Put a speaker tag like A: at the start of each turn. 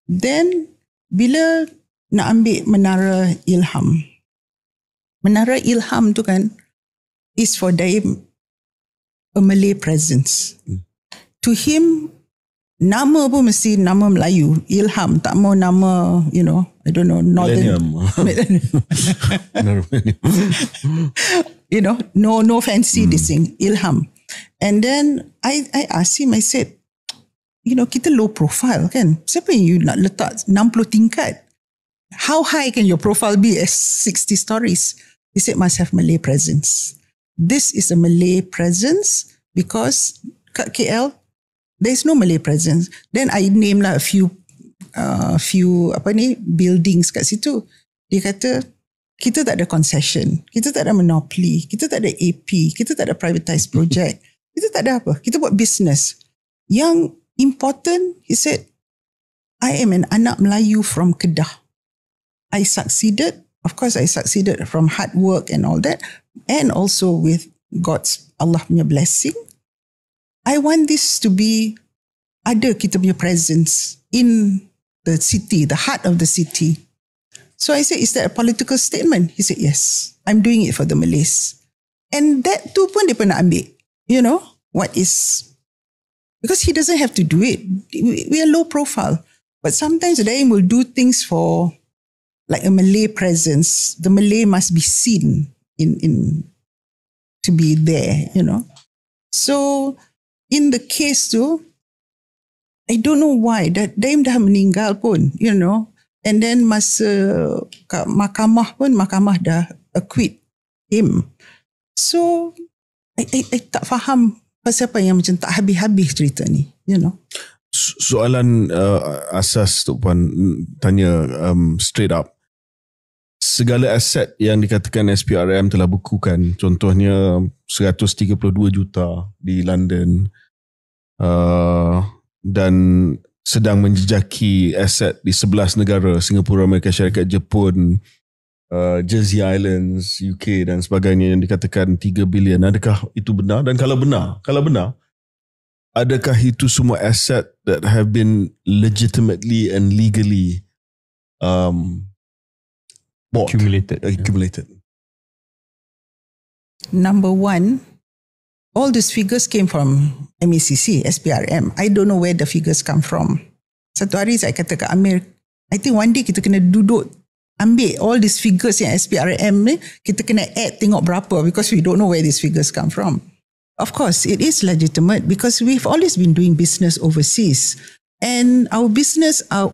A: Then bila nak ambil Menara Ilham. Menara Ilham tu kan is for them a Malay presence. To him, nama pun mesti nama Melayu. Ilham, tak mau nama, I don't know, Northern. No fancy this thing, Ilham. And then I asked him, I said, kita low profile kan. Siapa yang you nak letak 60 tingkat? How high can your profile be as 60 stories? He said, must have Malay presence. This is a Malay presence because kat KL, there's no Malay presence. Then I name lah a few buildings kat situ. Dia kata, kita tak ada concession, kita tak ada monopoly, kita tak ada AP, kita tak ada privatized project, kita tak ada apa. Kita buat business. Yang important, he said, I am an anak Melayu from Kedah. I succeeded. Of course, I succeeded from hard work and all that. And also with God's, Allah punya blessing. I want this to be, ada kita punya presence in the city, the heart of the city. So I said, is that a political statement? He said, yes. I'm doing it for the Malays. And that tu pun dia pernah ambil. What is, because he doesn't have to do it. We are low profile. But sometimes they will do things for like a Malay presence. The Malay must be seen in to be there, So in the case tu, I don't know why that Daim dah meninggal pun, and then masa kat mahkamah pun, mahkamah dah acquit him. So I tak faham pasal apa yang macam tak habis-habis cerita ni,
B: Soalan asas Tok Puan tanya straight up. Segala aset yang dikatakan SPRM telah bukukan, contohnya 132 juta di London, dan sedang menjejaki aset di 11 negara, Singapura, Amerika Syarikat, Jepun, Jersey Islands, UK dan sebagainya, yang dikatakan 3 bilion. Adakah itu benar? Dan kalau benar, adakah itu semua aset that have been legitimately and legally accumulated?
A: Number one, all these figures came from MECC, SPRM. I don't know where the figures come from. Satu hari saya kata kat Amir, I think one day kita kena duduk ambil all these figures yang SPRM ni, kita kena add tengok berapa, because we don't know where these figures come from. Of course, it is legitimate because we've always been doing business overseas. And our business are